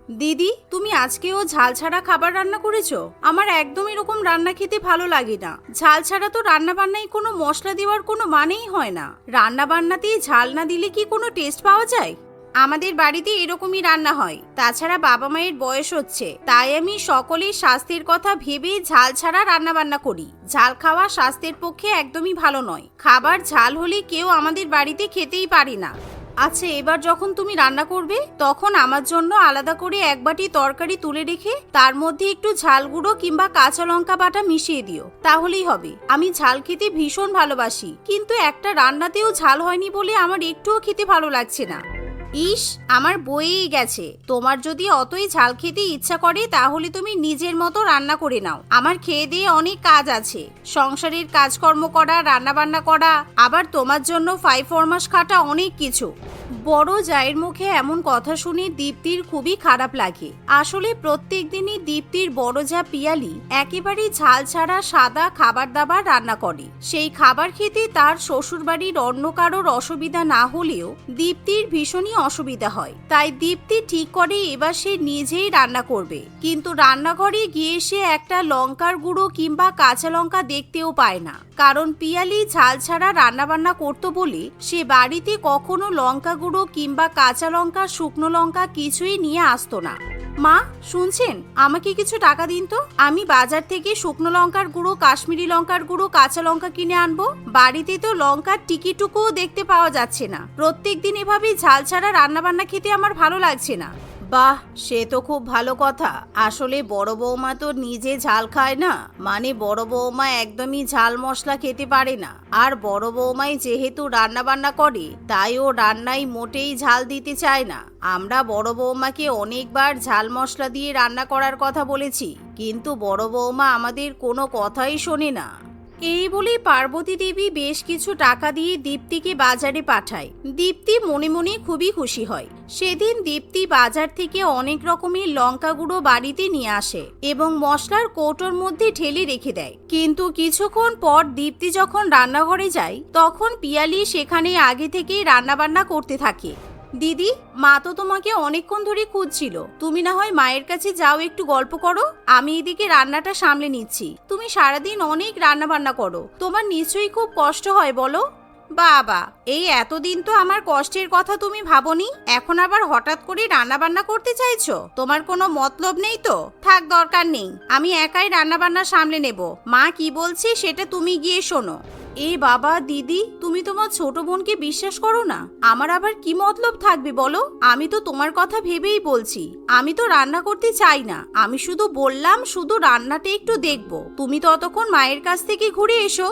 দিদি, তুমি আজকেও ঝাল ছাড়া খাবার রান্না করেছো? আমার একদম এরকম রান্না খেতে ভালো লাগে না। ঝাল ছাড়া তো রান্না বান্নায় কোনো মশলা দেওয়ার কোনো মানেই হয় না। রান্না বান্নাতেই ঝাল না দিলে কি কোনো টেস্ট পাওয়া যায়? আমাদের বাড়িতে এরকমই রান্না হয়। তাছাড়া বাবা মায়ের বয়স হচ্ছে, তাই আমি সকলের স্বাস্থ্যের কথা ভেবে ঝাল ছাড়া রান্না বান্না করি। ঝাল খাওয়া স্বাস্থ্যের পক্ষে একদমই ভালো নয়। খাবার ঝাল হলে কেউ আমাদের বাড়িতে খেতেই পারে না। আচ্ছা, এবার যখন তুমি রান্না করবে তখন আমার জন্য আলাদা করে এক বাটি তরকারি তুলে রেখে তার মধ্যে একটু ঝাল গুঁড়ো কিংবা কাঁচা লঙ্কা বাটা মিশিয়ে দিও, তাহলেই হবে। আমি ঝাল খেতে ভীষণ ভালোবাসি, কিন্তু একটা রান্নাতেও ঝাল হয়নি বলে আমার একটুও খেতে ভালো লাগছে না। ইস, আমার বয়েই গেছে। তোমার যদি অতই ঝাল খেতে ইচ্ছা করে তাহলে তুমি নিজের মতো রান্না করে নাও। আমার খেয়ে দিয়ে অনেক কাজ আছে, সংসারের কাজকর্ম করা, রান্না বান্না করা, আবার তোমার জন্য 5-4 মাস খাটা, অনেক কিছু। বড় জায়ের মুখে এমন কথা শুনে দীপ্তির খুবই খারাপ লাগে। আসলে প্রত্যেক দিনই দীপ্তির বড় যা পিয়ালি একেবারেই ঝাল ছাড়া সাদা খাবার দাবার রান্না করে। সেই খাবার খেতে তার শ্বশুর বাড়ির অন্য কারোর অসুবিধা না হলেও দীপ্তির ভীষণই অসুবিধা হয়। তাই দীপ্তি ঠিক করে এবার সে নিজেই রান্না করবে। কিন্তু রান্নাঘরে গিয়ে সে একটা লঙ্কার গুঁড়ো কিংবা কাঁচা লঙ্কা দেখতেও পায় না, কারণ পিয়ালি ঝাল ছাড়া রান্না বান্না করতো বলে সে বাড়িতে কখনো লঙ্কা গুঁড়ো কিংবা কাঁচা লঙ্কা, শুকনো লঙ্কা কিছুই নিয়ে আসতো না। মা, শুনছেন? আমাকে কিছু টাকা দিন তো, আমি বাজার থেকে শুকনো লঙ্কার গুঁড়ো, কাশ্মীরি লঙ্কার গুঁড়ো, কাঁচা লঙ্কা কিনে আনবো। বাড়িতে তো লঙ্কার টিকিটুকুও দেখতে পাওয়া যাচ্ছে না। প্রত্যেকদিন এভাবে ঝাল ছাড়া রান্না বান্না খেতে আমার ভালো লাগছে না। বাহ, সে তো খুব ভালো কথা। আসলে বড় বৌমা তো নিজে ঝাল খায় না, মানে বড় বৌমা একদমই ঝাল মশলা খেতে পারে না। আর বড় বৌমাই যেহেতু রান্না বান্না করে তাই ও রান্নায় মোটেই ঝাল দিতে চায় না। আমরা বড় বৌমাকে অনেকবার ঝাল মশলা দিয়ে রান্না করার কথা বলেছি, কিন্তু বড় বৌমা আমাদের কোনো কথাই শোনে না। এই বলে পার্বতী দেবী বেশ কিছু টাকা দিয়ে দীপ্তিকে বাজারে পাঠায়। দীপ্তি মনে মনে খুবই খুশি হয়। সেদিন দীপ্তি বাজার থেকে অনেক রকমের লঙ্কা গুঁড়ো বাড়িতে নিয়ে আসে এবং মশলার কৌটোর মধ্যে ঢেলে রেখে দেয়। কিন্তু কিছুক্ষণ পর দীপ্তি যখন রান্নাঘরে যায় তখন পিয়ালি সেখানে আগে থেকেই রান্না বান্না করতে থাকে। দিদি, মা তো তোমাকে অনেকক্ষণ ধরে খুঁজছিল। তুমি না হয় মায়ের কাছে যাও, একটু গল্প করো। আমি এদিকে রান্নাটা সামলে নিচ্ছি। তুমি সারাদিন অনেক রান্না বান্না করো, তোমার নিশ্চয়ই খুব কষ্ট হয়, বলো? বাবা, এই এতদিন তো আমার কষ্টের কথা তুমি ভাবোনি, এখন আবার হঠাৎ করে রান্না বান্না করতে চাইছো? তোমার কোনো মতলব নেই তো? থাক, দরকার নেই, আমি একাই রান্না বান্না সামলে নেব। মা কি বলছে সেটা তুমি গিয়ে শোনো। এ বাবা, দিদি, তুমি তোমার ছোট বোনকে বিশ্বাস করো না? আমার আবার কি মতলব থাকবে বলো? আমি তো তোমার কথা ভেবেই বলছি। আমি তো রান্না করতে চাই না, আমি শুধু বললাম শুধু রান্নাটা একটু দেখবো। তুমি ততক্ষণ মায়ের কাছ থেকে ঘুরে এসো।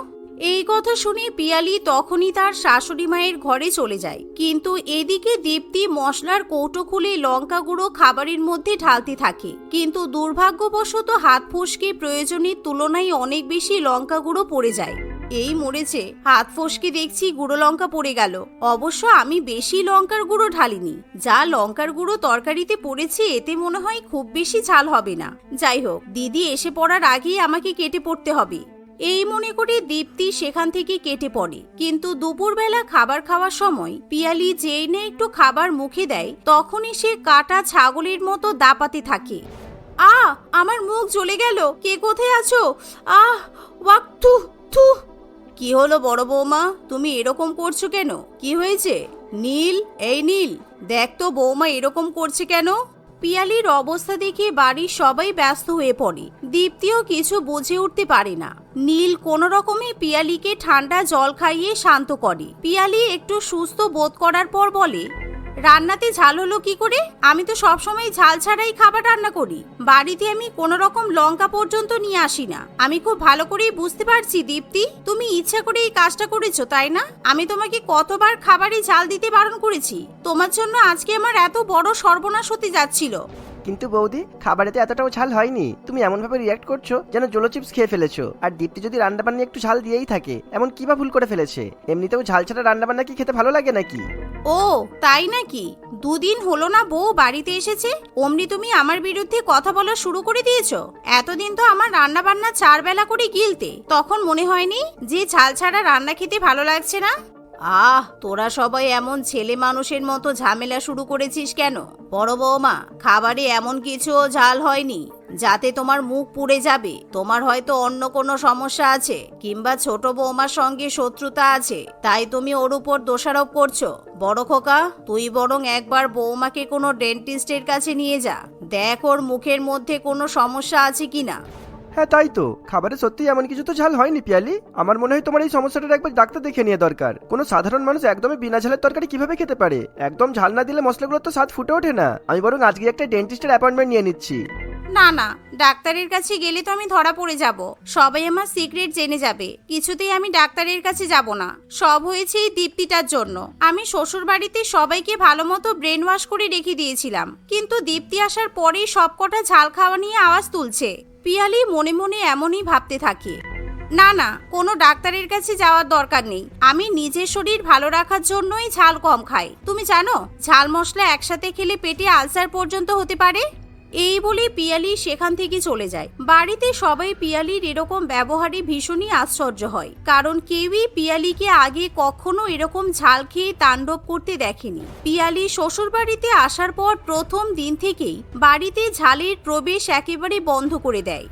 এই কথা শুনে পিয়ালি তখনই তার শাশুড়ি মায়ের ঘরে চলে যায়। কিন্তু এদিকে দীপ্তি মশলার কৌটো খুলে লঙ্কা গুঁড়ো খাবারের মধ্যে ঢালতে থাকে, কিন্তু দুর্ভাগ্যবশত হাত ফসকে প্রয়োজনের তুলনায় অনেক বেশি লঙ্কা গুঁড়ো পড়ে যায়। এই মরেছে, হাত ফসকে দেখছি গুঁড়ো লঙ্কা পড়ে গেল। অবশ্য আমি বেশি লঙ্কার গুঁড়ো ঢালিনি, যা লঙ্কার গুঁড়ো তরকারিতে পড়েছে এতে মনে হয় খুব বেশি ঝাল হবে না। যাই হোক, দিদি এসে পড়ার আগেই আমাকে কেটে পড়তে হবে। এই মনে করে দীপ্তি সেখান থেকে কেটে পড়ে। কিন্তু দুপুরবেলা খাবার খাওয়ার সময় পিয়ালি যেই না একটু খাবার মুখে দেয় তখনই সে কাটা ছাগলের মতো দাপাতে থাকে। আমার মুখ জ্বলে গেল। কে কোথায় আছো? ওয়াক, থু থু। কি হলো বড় বৌমা, তুমি এরকম করছো কেন? কি হয়েছে? নীল, এই নীল, দেখ তো বৌমা এরকম করছে কেন? পিয়ালির অবস্থা দেখে বাড়ির সবাই ব্যস্ত হয়ে পড়ে। দীপ্তিও কিছু বুঝে উঠতে পারে না। নীল কোনো রকমে পিয়ালিকে ঠান্ডা জল খাইয়ে শান্ত করে। পিয়ালি একটু সুস্থ বোধ করার পর বলে, রান্নাতে ঝাল হলো কি করে? আমি তো সবসময় ঝাল ছাড়াই খাবার রান্না করি। বাড়িতে আমি কোনো রকম লঙ্কা পর্যন্ত নিয়ে আসি না। আমি খুব ভালো করেই বুঝতে পারছি দীপ্তি, তুমি ইচ্ছা করে এই কাজটা করেছো, তাই না? আমি তোমাকে কতবার খাবারে ঝাল দিতে বারণ করেছি। তোমার জন্য আজকে আমার এত বড় সর্বনাশ হতে যাচ্ছিল। কিন্তু বৌদি, খাবারেতে এতটাও ঝাল হয়নি। তুমি এমন ভাবে রিয়াক্ট করছো যেন জলো চিপস খেয়ে ফেলেছো। আর দীপ্তি যদি রান্না বান্না একটু ঝাল দিয়েই থাকে, এমন কি বা ভুল করে ফেলেছে? এমনিতেও ঝাল ছাড়া রান্না বান্না কি খেতে ভালো লাগে নাকি? ও তাই নাকি? দুদিন হলো না বউ বাড়িতে এসেছে, অমনি তুমি আমার বিরুদ্ধে কথা বলা শুরু করে দিয়েছো। এতদিন তো আমার রান্না বান্না 4 বেলা করে গিলতে, তখন মনে হয়নি যে ঝাল ছাড়া রান্না খেতে ভালো লাগছে না? তোরা সবাই এমন ছেলে মানুষের মতো ঝামেলা শুরু করেছিস কেন? বড় বৌমা, খাবারে এমন কিছু ঝাল হয়নি যাতে তোমার মুখ পুড়ে যাবে। তোমার হয়তো অন্য কোনো সমস্যা আছে, কিংবা ছোট বৌমার সঙ্গে শত্রুতা আছে, তাই তুমি ওর উপর দোষারোপ করছো। বড় খোকা, তুই বরং একবার বৌমাকে কোনো ডেন্টিস্টের কাছে নিয়ে যা, দেখ ওর মুখের মধ্যে কোনো সমস্যা আছে কিনা। হ্যাঁ তাই তো, খাবারে সত্যি এমন কিছু তো ঝাল হয়নি পিয়ালি। আমার মনে হয় তোমার এই সমস্যাটার একবার ডাক্তার দেখে নিয়ে দরকার। কোনো সাধারণ মানুষ একদমই বিনা ঝালের তরকারি কিভাবে খেতে পারে? একদম ঝাল না দিলে মশলাগুলোর তো স্বাদ ফুটে ওঠে না। আমি বরং আজকে একটা ডেন্টিস্টের অ্যাপয়েন্টমেন্ট নিয়ে নিচ্ছি। না না, ডাক্তারের কাছে গেলে তো আমি ধরা পড়ে যাব, সবাই আমার সিক্রেট জেনে যাবে। কিছুতেই আমি ডাক্তারের কাছে যাব না। সব হয়েছে এই দীপ্তিটার জন্য। আমি শ্বশুর বাড়িতে সবাইকে ভালো মতো ব্রেন ওয়াশ করে রেখে দিয়েছিলাম, কিন্তু দীপ্তি আসার পরেই সবকটা ঝাল খাওয়া নিয়ে আওয়াজ তুলছে। পিয়ালি মনে মনে এমনই ভাবতে থাকে। না না, কোনো ডাক্তারের কাছে যাওয়ার দরকার নেই। আমি নিজের শরীর ভালো রাখার জন্যই ঝাল কম খাই। তুমি জানো, ঝাল মশলা একসাথে খেলে পেটে আলসার পর্যন্ত হতে পারে। এই বলে পিয়ালি সেখান থেকে চলে যায়। বাড়িতে সবাই পিয়ালির এরকম ব্যবহারে ভীষণই আশ্চর্য হয়, কারণ কেউই পিয়ালিকে আগে কখনো এরকম ঝাল খেয়ে তাণ্ডব করতে দেখেনি। পিয়ালি শ্বশুর বাড়িতে আসার পর প্রথম দিন থেকেই বাড়িতে ঝালের প্রবেশ একেবারে বন্ধ করে দেয়।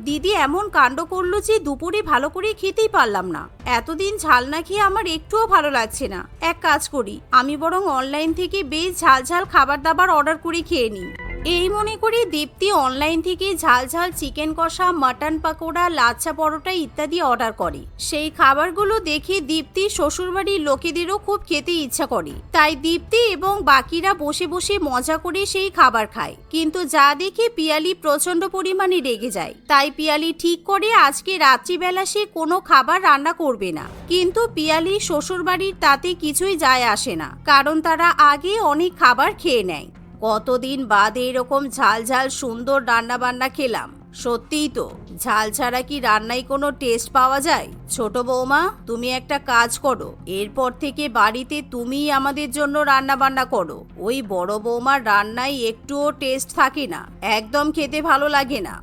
দিদি এমন কাণ্ড করলো যে দুপুরে ভালো করে খেতেই পারলাম না। এতদিন ঝাল না খেয়ে আমার একটুও ভালো লাগছে না। এক কাজ করি, আমি বরং অনলাইন থেকে বেশ ঝাল ঝাল খাবার দাবার অর্ডার করে খেয়ে নিই। এই মনে করে দীপ্তি অনলাইন থেকে ঝাল ঝাল চিকেন কষা, মাটন পাকোড়া, লাচ্ছা পরোটা ইত্যাদি অর্ডার করে। সেই খাবারগুলো দেখে দীপ্তি শ্বশুরবাড়ির লোকেদেরও খুব খেতে ইচ্ছা করে। তাই দীপ্তি এবং বাকিরা বসে বসে মজা করে সেই খাবার খায়। কিন্তু যা দেখে পিয়ালি প্রচন্ড পরিমাণে রেগে যায়। তাই পিয়ালি ঠিক করে আজকে রাত্রিবেলা সে কোনো খাবার রান্না করবে না। কিন্তু পিয়ালি শ্বশুরবাড়ির তাতে কিছুই যায় আসে না, কারণ তারা আগে অনেক খাবার খেয়ে নেয়। কতদিন বাদে এরকম ঝাল ঝাল সুন্দর রান্না বান্না খেলাম। সত্যিই তো, ঝাল ছাড়া কি রান্নায় কোনো টেস্ট পাওয়া যায়? ছোট বৌমা, তুমি একটা কাজ করো, এরপর থেকে বাড়িতে তুমিই আমাদের জন্য রান্না বান্না করো। ওই বড় বৌমার রান্নায় একটুও টেস্ট থাকে না, একদম খেতে ভালো লাগে না।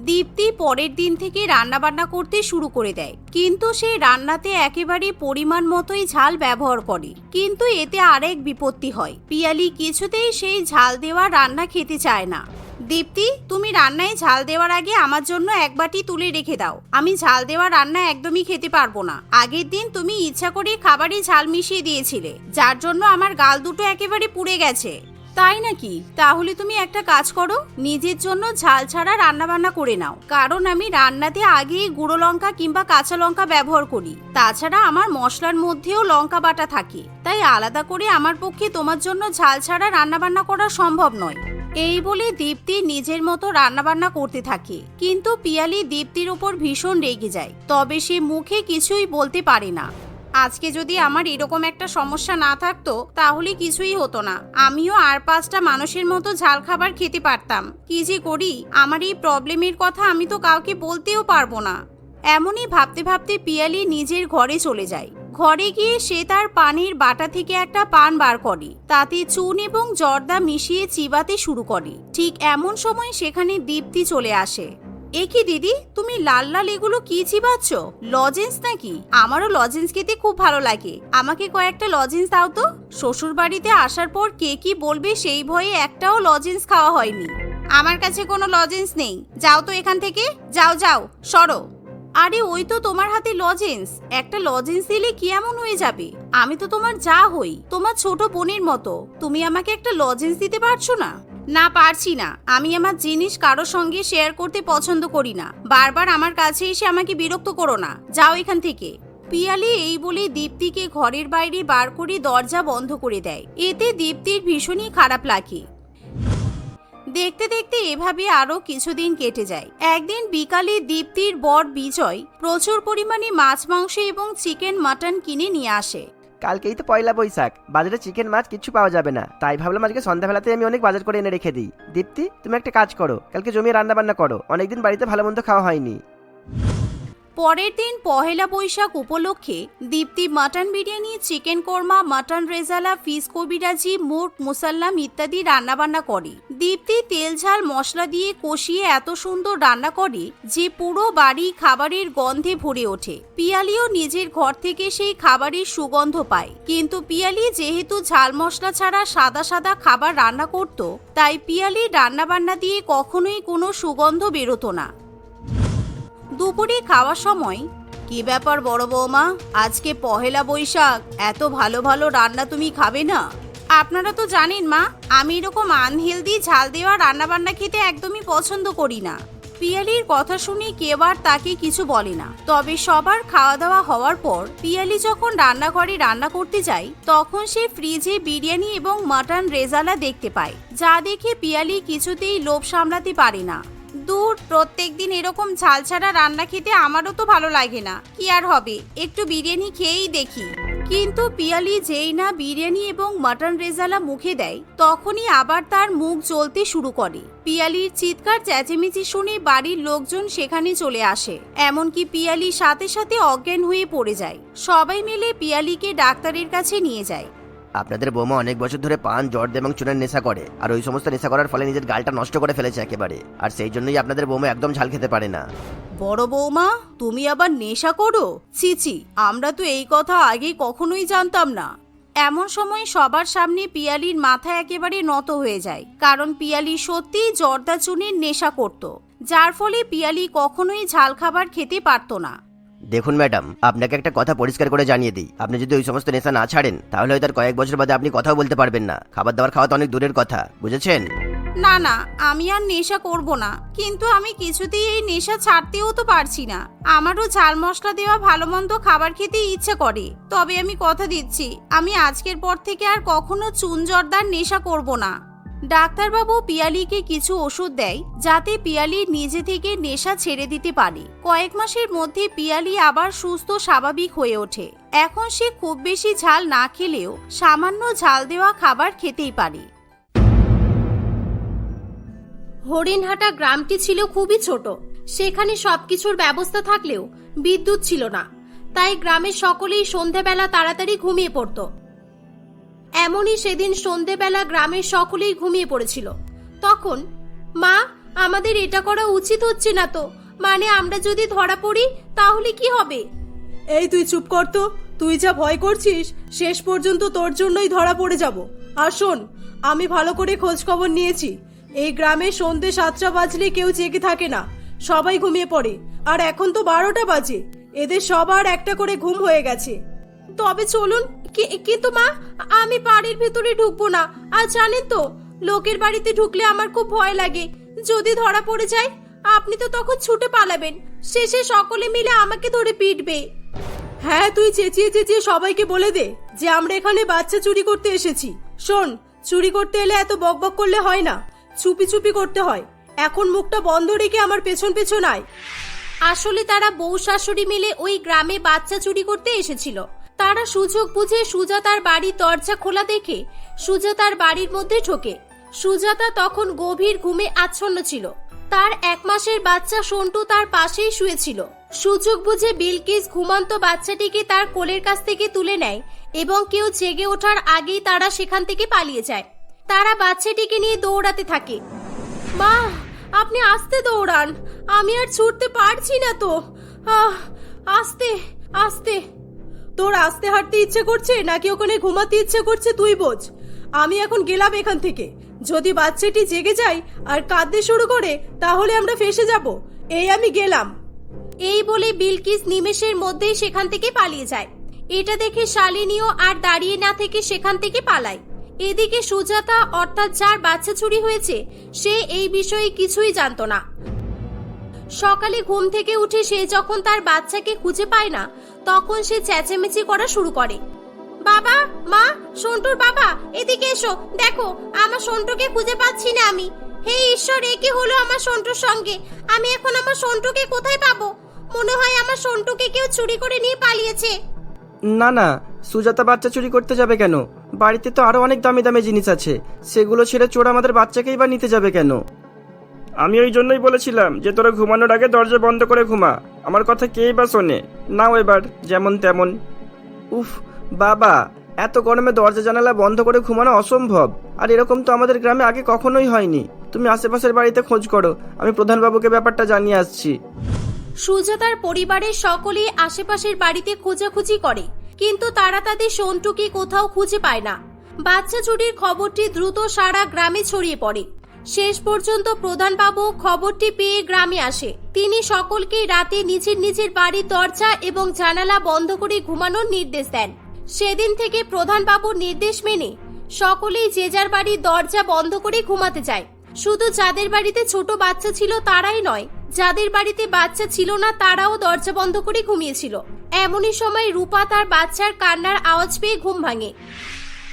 দীপ্তি পরের দিন থেকে রান্না বান্না করতে শুরু করে দেয়, কিন্তু সে রান্নাতে একেবারে পরিমাণ মতোই ঝাল ব্যবহার করে। কিন্তু এতে আরেক বিপত্তি হয়, পিয়ালি কিছুতেই সেই ঝাল দেওয়া রান্না খেতে চায় না। দীপ্তি, তুমি রান্নায় ঝাল দেওয়ার আগে আমার জন্য এক বাটি তুলে রেখে দাও। আমি ঝাল দেওয়া রান্না একদমই খেতে পারবো না। আগের দিন তুমি ইচ্ছা করে খাবারে ঝাল মিশিয়ে দিয়েছিলে, যার জন্য আমার গাল দুটো একেবারে পুড়ে গেছে। তাই নাকি? তাহলে তুমি একটা কাজ করো, নিজের জন্য ঝাল ছাড়া রান্না বান্না করে নাও, কারণ আমি রান্নাতে আগেই গুঁড়ো লঙ্কা কিংবা কাঁচা লঙ্কা ব্যবহার করি। তাছাড়া আমার মশলার মধ্যেও লঙ্কা বাটা থাকে, তাই আলাদা করে আমার পক্ষে তোমার জন্য ঝাল ছাড়া রান্না বান্না করা সম্ভব নয়। এই বলে দীপ্তি নিজের মতো রান্নাবান্না করতে থাকে, কিন্তু পিয়ালি দীপ্তির উপর ভীষণ রেগে যায়। তবে সে মুখে কিছুই বলতে পারে না। আজকে যদি আমার এরকম একটা সমস্যা না থাকতো তাহলে কিছুই হতো না, আমিও আর 5টা মানুষের মতো ঝাল খাবার খেতে পারতাম। কি যে করি, আমার এই প্রবলেমের কথা আমি তো কাউকে বলতেও পারবো না। এমনই ভাবতে ভাবতে পিয়ালি নিজের ঘরে চলে যায়। ঘরে গিয়ে সে তার পানের বাটা থেকে একটা পান বার করে, তাতে চুন এবং জর্দা মিশিয়ে চিবাতে শুরু করে। ঠিক এমন সময় সেখানে দীপ্তি চলে আসে। এ কি দিদি, তুমি লাল লাল এগুলো কি চিবাচ্ছ? লজেন্স নাকি? আমারও লজেন্স খেতে খুব ভালো লাগে, আমাকে কয়েকটা লজেন্স দাও তো। শ্বশুর বাড়িতে আসার পর কে কি বলবে সেই ভয়ে একটাও লজেন্স খাওয়া হয়নি। আমার কাছে কোনো লজেন্স নেই, যাও তো এখান থেকে, যাও যাও, সরো। আরে ওই তো তোমার হাতে লজেন্স, একটা লজেন্স দিলে কি এমন হয়ে যাবে? আমি তো তোমার যা হই, তোমার ছোট বোনের মতো, তুমি আমাকে একটা লজেন্স দিতে পারছো না? না, পারছি না। আমি আমার জিনিস কারোর সঙ্গে শেয়ার করতে পছন্দ করি না। বারবার আমার কাছে এসে আমাকে বিরক্ত করো না, যাও এখান থেকে। পিয়ালি এই বলে দীপ্তিকে ঘরের বাইরে বার করে দরজা বন্ধ করে দেয়। এতে দীপ্তির ভীষণই খারাপ লাগে। দেখতে দেখতে এভাবে আরো কিছুদিন কেটে যায়। একদিন বিকালে দীপ্তির বর বিজয় প্রচুর পরিমাণে মাছ, মাংস এবং চিকেন, মাটন কিনে নিয়ে আসে। কালকেই তো পয়লা বৈশাখ, বাজারে চিকেন মাছ কিছু পাওয়া যাবে না, তাই ভাবলাম আজকে সন্ধ্যাবেলাতে আমি অনেক বাজার করে এনে রেখে দিই। দীপ্তি, তুমি একটা কাজ করো, কালকে জমিয়ে রান্না বান্না করো, অনেকদিন বাড়িতে ভালো মন্দ খাওয়া হয়নি। পরের দিন পহেলা বৈশাখ উপলক্ষে Dipti mutton biryani, chicken korma, mutton rezala, fish kabiraji, murg musallam ইত্যাদি রান্নাবান্না করে। দীপ্তি তেল ঝাল মশলা দিয়ে কষিয়ে এত সুন্দর রান্না করে যে পুরো বাড়ি খাবারের গন্ধে ভরে ওঠে। পিয়ালিও নিজের ঘর থেকে সেই খাবারের সুগন্ধ পায়, কিন্তু পিয়ালি যেহেতু ঝাল মশলা ছাড়া সাদা সাদা খাবার রান্না করত, তাই পিয়ালির রান্নাবান্না দিয়ে কখনোই কোনো সুগন্ধ বেরোতো না। দুপুরে খাওয়ার সময়, কি ব্যাপার বড় বৌমা, আজকে পহেলা বৈশাখ, এত ভালো ভালো রান্না তুমি খাবে না? আপনারা তো জানেন মা, আমি এরকম আনহেলদি ঝাল দেওয়া রান্নাবান্না খেতে একদমই পছন্দ করি না। পিয়ালির কথা শুনে কেউ আর তাকে কিছু বলে না। তবে সবার খাওয়া দাওয়া হওয়ার পর পিয়ালি যখন রান্নাঘরে রান্না করতে যায়, তখন সে ফ্রিজে বিরিয়ানি এবং মাটন রেজালা দেখতে পায়, যা দেখে পিয়ালি কিছুতেই লোভ সামলাতে পারে না। দূর, প্রত্যেকদিন এরকম ঝাল ছাড়া রান্না খেতে আমারও তো ভালো লাগে না, কি আর হবে, একটু বিরিয়ানি খেয়েই দেখি। কিন্তু পিয়ালি যেই না বিরিয়ানি এবং মাটন রেজালা মুখে দেয়, তখনই আবার তার মুখ জ্বলতে শুরু করে। পিয়ালির চিৎকার চেঁচেমেচি শুনে বাড়ির লোকজন সেখানে চলে আসে, এমনকি পিয়ালি সাথে সাথে অজ্ঞান হয়ে পড়ে যায়। সবাই মিলে পিয়ালিকে ডাক্তারের কাছে নিয়ে যায়। আপনাদের বৌমা অনেক বছর ধরে পান, জর্দ এবং চুনের নেশা করে, আর ওই সমস্ত নেশা করার ফলে নিজের গালটা নষ্ট করে ফেলেছে একেবারে, আর সেই জন্যই আপনাদের বৌমা একদম ঝাল খেতে পারে না। বড় বৌমা, তুমি আবার নেশা করো? ছিছি, আমরা তো এই কথা আগে কখনোই জানতাম না। এমন সময় সবার সামনে পিয়ালির মাথা একেবারে নত হয়ে যায়, কারণ পিয়ালি সত্যিই জর্দা চুনের নেশা করত, যার ফলে পিয়ালি কখনোই ঝাল খাবার খেতে পারত না। দেখুন ম্যাডাম, আপনাকে একটা কথা পরিষ্কার করে জানিয়ে দিই, আপনি যদি ওই সমস্ত নেশা না ছাড়েন, তাহলে হয়তো আর কয়েক বছর বাদে আপনি কথাও বলতে পারবেন না। খাবার দাবার খাওয়া তো অনেক দূরের কথা, বুঝেছেন? না না, আমি আর নেশা করব না, কিন্তু আমি কিছুতেই এই নেশা ছাড়তেও তো পারছি না। আমারও ঝাল মশলা দেওয়া ভালো মন্দ খাবার খেতে ইচ্ছে করে, তবে আমি কথা দিচ্ছি, আমি আজকের পর থেকে আর কখনো চুন জর্দার নেশা করব না। ডাক্তারবাবু পিয়ালিকে কিছু ওষুধ দেয়, যাতে পিয়ালি নিজে থেকে নেশা ছেড়ে দিতে পারে। কয়েক মাসের মধ্যে পিয়ালি আবার সুস্থ স্বাভাবিক হয়ে ওঠে। এখন সে খুব বেশি ঝাল না খেলেও সামান্য ঝাল দেওয়া খাবার খেতেই পারে। হরিণহাটা গ্রামটি ছিল খুবই ছোট। সেখানে সবকিছুর ব্যবস্থা থাকলেও বিদ্যুৎ ছিল না, তাই গ্রামের সকলেই সন্ধেবেলা তাড়াতাড়ি ঘুমিয়ে পড়ত। এমনই সেদিন সন্ধেবেলা গ্রামের সকলেই ঘুমিয়ে পড়েছিল। তখন, মা, আমাদের এটা করা উচিত হচ্ছে না তো, মানে আমরা যদি ধরা পড়ি তাহলে কি হবে? এই তুই চুপ কর তো, তুই যা ভয় করছিস শেষ পর্যন্ত তোর জন্যই ধরা পড়ে যাব। আর শোন, আমি ভালো করে খোঁজ খবর নিয়েছি, এই গ্রামে সন্ধে 7টা বাজলে কেউ জেগে থাকে না, সবাই ঘুমিয়ে পড়ে। আর এখন তো 12টা বাজে, এদের সবার একটা করে ঘুম হয়ে গেছে। তবে চলুন। কিন্তু মা, আমি বাড়ির ভিতরে ঢুকবো না। আর জানেন তো, লোকের বাড়িতে ঢুকলে আমার খুব ভয় লাগে, যদি ধরা পড়ে যায় আপনি তো তখন ছুটে পালাবেন, শেষে সকলে মিলে আমাকে ধরে পিটবে। হ্যাঁ, তুই চেঁচিয়ে চেঁচিয়ে সবাইকে বলে দে যে আমরা এখানে বাচ্চা চুরি করতে এসেছি। শোন, চুরি করতে এলে এত বকবক করলে হয় না, চুপি চুপি করতে হয়। এখন মুখটা বন্ধ রেখে আমার পেছন পেছন আয়। আসলে তারা বউ শাশুড়ি মিলে ওই গ্রামে বাচ্চা চুরি করতে এসেছিল। তারা সুযোগ বুঝে সুজাতার বাড়ির দরজা খোলা দেখে সুজাতার বাড়ির মধ্যে ঢোকে। সুজাতা তখন গভীর ঘুমে আচ্ছন্ন ছিল। তার 1 মাসের বাচ্চা সন্টু তার পাশেই শুয়েছিল। সুযোগ বুঝে বিলকিস ঘুমন্ত বাচ্চাটিকে তার কোলের কাছ থেকে তুলে নেয় এবং কেউ জেগে ওঠার আগেই তারা সেখান থেকে পালিয়ে যায়। তারা বাচ্চাটিকে নিয়ে দৌড়াতে থাকে। মা, আপনি আস্তে দৌড়ান, আমি আর ছুটতে পারছি না তো। আস্তে আস্তে। তোর আস্তে হাঁটতে ইচ্ছে করছে নাকি ওখানে ঘুমাতে ইচ্ছে করছে তুই বোঝ। আমি এখন গেলাম এখান থেকে, যদি বাচ্চাটি জেগে যায় আর কাঁদতে শুরু করে তাহলে আমরা ফেঁসে যাব। এই আমি গেলাম। এই বলে বিলকিস নিমেষের মধ্যেই সেখান থেকে পালিয়ে যায়। এটা দেখে শালিনীও আর দাঁড়িয়ে না থেকে সেখান থেকে পালায়। এদিকে সুজাতা, অর্থাৎ যার বাচ্চা চুরি হয়েছে, সে এই বিষয়ে কিছুই জানতো না। সকালে ঘুম থেকে উঠে সে যখন তার বাচ্চাকে খুঁজে পায় না, তখন সে চেঁচামেচি করা শুরু করে। বাবা, মা, সন্টুর বাবা, এদিকে এসো, দেখো আমার সন্টুকে খুঁজে পাচ্ছি না আমি। হে ঈশ্বর, এ কি হলো আমার সন্টুর সঙ্গে? আমি এখন আমার সন্টুকে কোথায় পাবো? মনে হয় আমার সন্টুকে কেউ চুরি করে নিয়ে পালিয়েছে। না না, সুজাতা বাচ্চা চুরি করতে যাবে কেন? বাড়িতে তো আরো অনেক দামি দামি জিনিস আছে, সেগুলো ছেড়ে চোর আমাদের বাচ্চাকেই বা নিতে যাবে কেন? আমি ওই জন্যই বলেছিলাম যে তোরা ঘুমানোর আগে দরজা বন্ধ করে ঘুমা, আমার কথা কেই বা শোনে? নাও এবার যেমন তেমন। উফ বাবা, এত গরমে দরজা জানালা বন্ধ করে ঘুমানো অসম্ভব। আর এরকম তো আমাদের গ্রামে আগে কখনোই হয়নি। তুমি আশেপাশের বাড়িতে খোঁজ করো, আমি প্রধানবাবুকে ব্যাপারটা জানিয়ে আসছি। সুজাতার পরিবারের সকলেই আশেপাশের বাড়িতে খোঁজাখুঁজি করে, কিন্তু তারা তাদের সন্টুকে কোথাও খুঁজে পায় না। বাচ্চা চুরির খবরটি দ্রুত সারা গ্রামে ছড়িয়ে পড়ে। শেষ পর্যন্ত প্রধানবাবু খবরটি পেয়ে গ্রামে আসে। তিনি সকলকে রাতে নিজের নিজের বাড়ির দরজা এবং জানালা বন্ধ করে ঘুমানোর নির্দেশ দেন। সেদিন থেকে প্রধানবাবুর নির্দেশ মেনে সকলেই যে যার বাড়ির দরজা বন্ধ করে ঘুমাতে যায়। শুধু যাদের বাড়িতে ছোট বাচ্চা ছিল তারাই নয়, যাদের বাড়িতে বাচ্চা ছিল না তারাও দরজা বন্ধ করে ঘুমিয়েছিল। এমনই সময় রূপা তার বাচ্চার কান্নার আওয়াজ পেয়ে ঘুম ভাঙে।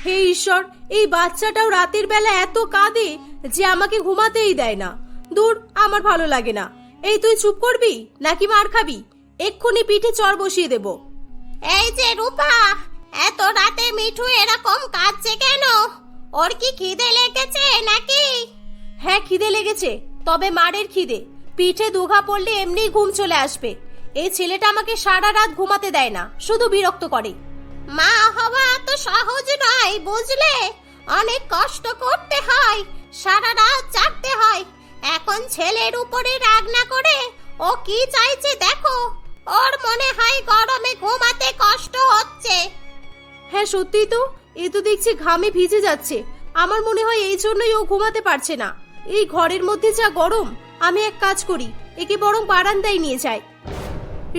হে ঈশ্বর, এই বাচ্চাটাও রাতের বেলা এত কাঁদে যে আমাকে ঘুমাতেই দেয় না। দূর, আমার ভালো লাগে না। এই তুই চুপ করবি নাকি মার খাবি? এক্ষুনি পিঠে চড় বসিয়ে দেব। এই যে রূপা, এত রাতে মিঠু এরকম কাঁদছে কেন? ওর কি খিদে লেগেছে নাকি? হ্যাঁ, খিদে লেগেছে, তবে মারের খিদে। পিঠে দুঘা পড়লে এমনি ঘুম চলে আসবে। এই ছেলেটা আমাকে সারা রাত ঘুমাতে দেয় না, শুধু বিরক্ত করে। মা হওয়া এত সহজ নয় বুঝলে, অনেক কষ্ট করতে হয়, সারা রাত জাগতে হয়। এখন ছেলের উপরে রাগ না করে ও কি চাইছে দেখো। ওর মনে হয় গরমে ঘুমাতে কষ্ট হচ্ছে। হ্যাঁ সত্যিই তো, এ তো দেখছি ঘামে ভিজে যাচ্ছে। আমার মনে হয় এই জন্যই ও ঘুমাতে পারছে না। এই ঘরের মধ্যে যা গরম, আমি এক কাজ করি, একে বরং বারান্দায় নিয়ে যাই।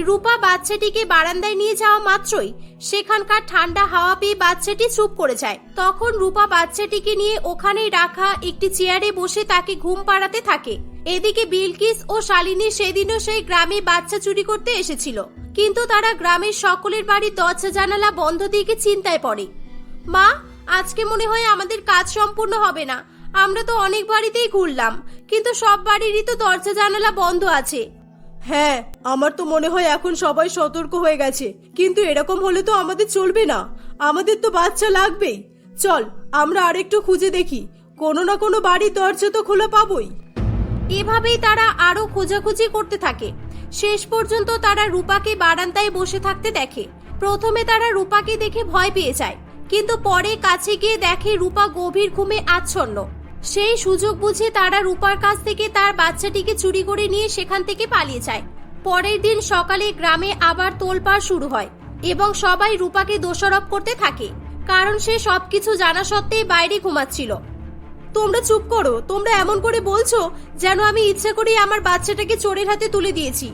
রূপা বাচ্চাটিকে বারান্দায় নিয়ে যাওয়া মাত্রই সেখানকার ঠান্ডা হাওয়া পেয়ে বাচ্চাটি চুপ করে যায়। তখন রূপা বাচ্চাটিকে নিয়ে ওখানেই রাখা একটি চেয়ারে বসে তাকে ঘুম পাড়াতে থাকে। এদিকে বিলকিস ও শালিনী সেদিনও সেই গ্রামে বাচ্চা চুরি করতে এসেছিল, কিন্তু তারা গ্রামের সকলের বাড়ির দরজা জানালা বন্ধ দিয়ে চিন্তায় পড়ে। মা, আজকে মনে হয় আমাদের কাজ সম্পূর্ণ হবে না। আমরা তো অনেক বাড়িতেই ঘুরলাম, কিন্তু সব বাড়িরই তো দরজা জানালা বন্ধ আছে। হ্যাঁ, আমার তো মনে হয় এখন সবাই সতর্ক হয়ে গেছে, কিন্তু এরকম হলে তো আমাদের চলবে না। আমাদের তো বাচ্চা লাগবেই। চল, আমরা আরেকটু খুঁজে দেখি, কোনো না কোনো বাড়ির দরজা তো খোলা পাবোই। এভাবেই তারা আরো খোঁজাখুঁজি করতে থাকে। শেষ পর্যন্ত তারা রূপাকে বারান্দায় বসে থাকতে দেখে। প্রথমে তারা রূপাকে দেখে ভয় পেয়ে যায়, কিন্তু পরে কাছে গিয়ে দেখে রূপা গভীর ঘুমে আচ্ছন্ন। সেই সুযোগ বুঝে তারা রূপার কাছ থেকে তার বাচ্চাটিকে চুরি করে নিয়ে সেখান থেকে পালিয়ে যায়। পরের দিন সকালে গ্রামে আবার তোলপাড় শুরু হয় এবং সবাই রূপাকে দোষারোপ করতে থাকে, কারণ সে সবকিছু জানা সত্ত্বেই বাইরে ঘুমাচ্ছিল। তোমরা চুপ করো, তোমরা এমন করে বলছো যেন আমি ইচ্ছা করে আমার বাচ্চাটাকে চোরের হাতে তুলে দিয়েছি।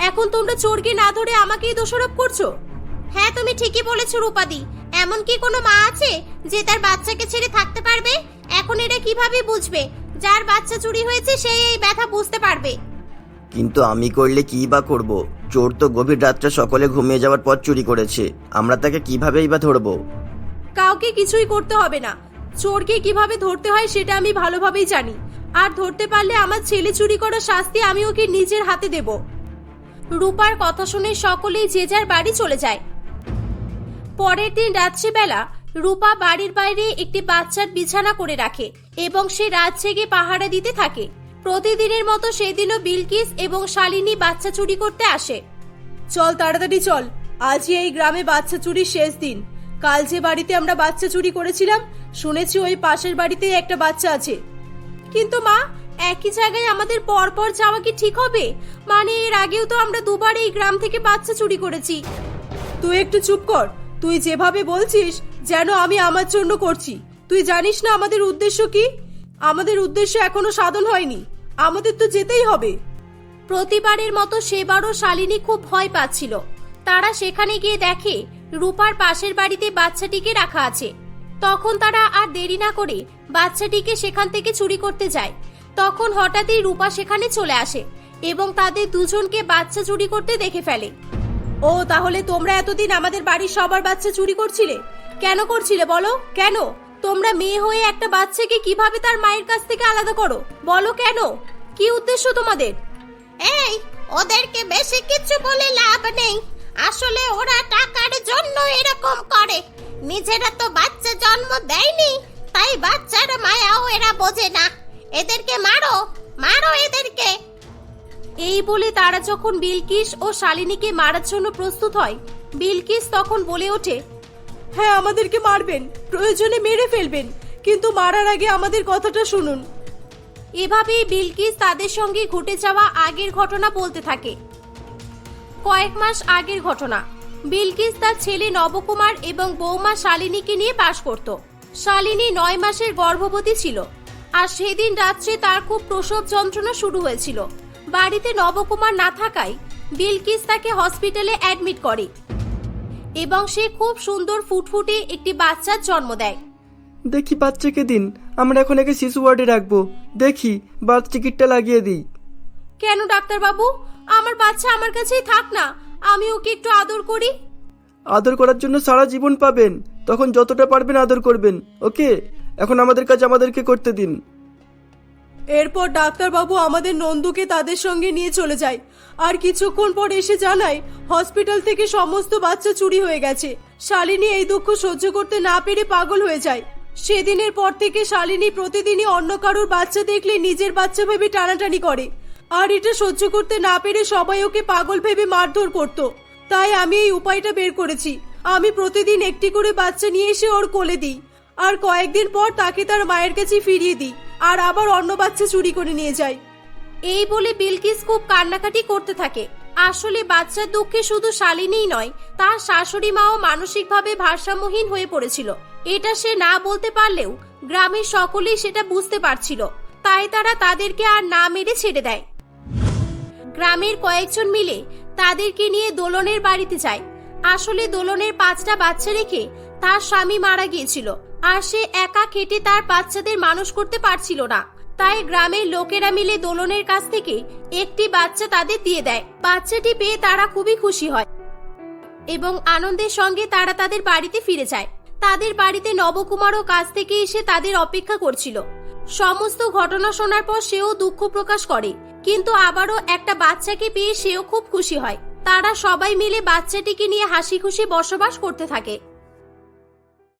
এখন তোমরা চোরকে না ধরে আমাকেই দোষারোপ করছো। হ্যাঁ, তুমি ঠিকই বলেছো রূপাদি। এমন কি কোনো মা আছে যে তার বাচ্চাকে ছেড়ে থাকতে পারবে? এখন এটা কিভাবে বুঝবে? যার বাচ্চা চুরি হয়েছে সেই এই ব্যথা বুঝতে পারবে। কিন্তু আমি করলে কি বা করব? চোর তো গভীর রাত্রে সকলে ঘুমিয়ে যাওয়ার পর চুরি করেছে, আমরা তাকে কিভাবেই বা ধরবো? কাউকে কিছুই করতে হবে না। চোরকে কিভাবে ধরতে হয় সেটা আমি ভালোভাবেই জানি, আর ধরতে পারলে আমার ছেলে চুরি করার শাস্তি আমি ওকে নিজের হাতে দেব। রূপার কথা শুনে সকলেই যে যার বাড়ি চলে যায়। পরের দিন রাত্রিবেলা রূপা বাড়ির বাইরে একটি বাচ্চার বিছানা করে রাখে এবং সে রাত জেগে পাহারা দিতে থাকে। প্রতিদিনের মতো সেদিনও বিলকিস এবং শালিনী বাচ্চা চুরি করতে আসে। চল তাড়াতাড়ি চল, আজই এই গ্রামে বাচ্চা চুরির শেষ দিন। কাল যে বাড়িতে আমরা বাচ্চা চুরি করেছিলাম, শুনেছি ওই পাশের বাড়িতেই একটা বাচ্চা আছে। কিন্তু মা, একই জায়গায় আমাদের পরপর যাওয়া কি ঠিক হবে? মানে এর আগেও তো আমরা দুবার এই গ্রাম থেকে বাচ্চা চুরি করেছি। তুই একটু চুপ কর। তুই যেভাবে বলছিস যেন আমি আমার জন্য করছি। তুই জানিস না আমাদের উদ্দেশ্য কি? আমাদের উদ্দেশ্য এখনো সাধন হয়নি, আমাদের তো যেতেই হবে। প্রতিবারের মতো সেবারও শালিনী খুব ভয় পাচ্ছিল। তারা সেখানে গিয়ে দেখে রূপার পাশের বাড়িতে বাচ্চাটিকে রাখা আছে। তখন তারা আর দেরি না করে বাচ্চাটিকে সেখান থেকে চুরি করতে যায়। তখন হঠাৎই রূপা সেখানে চলে আসে এবং তাদের দুজনকে বাচ্চা চুরি করতে দেখে ফেলে। ও, তাহলে তোমরা এতদিন আমাদের বাড়ির সবার বাচ্চা চুরি করছিলে? কেন করছিলে বলো? কেন? তোমরা মেয়ে হয়ে একটা বাচ্চাকে কিভাবে তার মায়ের কাছ থেকে আলাদা করো? বলো কেন? কি উদ্দেশ্য তোমাদের? এই, ওদেরকে বেশি কিছু বলে লাভ নেই। আসলে ওরা টাকার জন্য এরকম করে। নিজেরা তো বাচ্চা জন্ম দেয়নি, তাই বাচ্চার মায়াও এরা বোঝে না। এদেরকে মারো, মারো এদেরকে। এই বলে তারা যখন বিলকিস ও শালিনীকে মারার জন্য প্রস্তুত হয়, বিলকিস তখন বলে ওঠে, হ্যাঁ আমাদেরকে মারবেন, প্রয়োজনে মেরে ফেলবেন, কিন্তু মারার আগে আমাদের কথাটা শুনুন। এভাবেই বিলকিস তাদের সঙ্গে ঘটে যাওয়া আগের ঘটনা বলতে থাকে। কয়েক মাস আগের ঘটনা। বিলকিস তার ছেলে নবকুমার এবং বৌমা শালিনীকে নিয়ে বাস করত। শালিনী 9 মাসের গর্ভবতী ছিল, আর সেদিন রাত্রে তার খুব প্রসব যন্ত্রণা শুরু হয়েছিল। বাড়িতে নবকুমার না থাকায় বিলকিস তাকে হসপিটালে অ্যাডমিট করে এবং সে খুব সুন্দর ফুটফুটে একটি বাচ্চার জন্ম দেয়। দেখি বাচ্চাকে দিন, আমরা এখন একে শিশু ওয়ার্ডে রাখবো। দেখি বার্থ টিকিটটা লাগিয়ে দিই। কেন ডাক্তারবাবু, আমার বাচ্চা আমার কাছেই থাক না, আমি ওকে একটু আদর করি। আদর করার জন্য সারা জীবন পাবেন, তখন যতটা পারবেন আদর করবেন। ওকে, এখন আমাদের কাজ আমাদেরকে করতে দিন। এরপর ডাক্তারবাবু আমাদের নন্দুকে তাদের সঙ্গে নিয়ে চলে যায়, আর কিছুক্ষণ পর এসে জানায় হসপিটাল থেকে সমস্ত বাচ্চা চুরি হয়ে গেছে। শালিনী এই দুঃখ সহ্য করতে না পেরে পাগল হয়ে যায়। সেদিনের পর থেকে শালিনী প্রতিদিনই অন্য কারোর বাচ্চা দেখলে নিজের বাচ্চা ভেবে টানাটানি করে, আর এটা সহ্য করতে না পেরে সবাই ওকে পাগল ভেবে মারধর করত। তাই আমি এই উপায়টা বের করেছি। আমি প্রতিদিন একটি করে বাচ্চা নিয়ে এসে ওর কোলে দিই, আর কয়েকদিন পর তাকে তার মায়ের কাছে ফিরিয়ে দিই, আর আবার অন্য বাচ্চা চুরি করে নিয়ে যাই। এই বলে বিলকিস খুব কান্নাকাটি করতে থাকে। আসলে বাচ্চার দুঃখে শুধু শালিনীই নয়, তার শাশুড়ি মাও মানসিকভাবে ভারসাম্যহীন হয়ে পড়েছিল। এটা সে না বলতে পারলেও গ্রামের সকলেই সেটা বুঝতে পারছিল, তাই তারা তাদেরকে আর না মেরে ছেড়ে দেয়। গ্রামের কয়েকজন মিলে তাদেরকে নিয়ে দোলনের বাড়িতে যায়। আসলে দোলনের 5টা বাচ্চা রেখে তার স্বামী মারা গিয়েছিল, আর সে একা খেটে তার বাচ্চাদের মানুষ করতে পারছিল না। তাই গ্রামের লোকেরা মিলে দোলনের কাছ থেকে একটি বাচ্চা তাদের দিয়ে দেয়। বাচ্চাটি পেয়ে তারা খুবই খুশি হয় এবং আনন্দের সঙ্গে তারা তাদের বাড়িতে ফিরে যায়। তাদের বাড়িতে নবকুমারও কাছ থেকে এসে তাদের অপেক্ষা করছিল। সমস্ত ঘটনা শোনার পর সেও দুঃখ প্রকাশ করে, কিন্তু আবারও একটা বাচ্চাকে পেয়ে সেও খুব খুশি হয়। তারা সবাই মিলে বাচ্চাটিকে নিয়ে হাসি খুশি বসবাস করতে থাকে।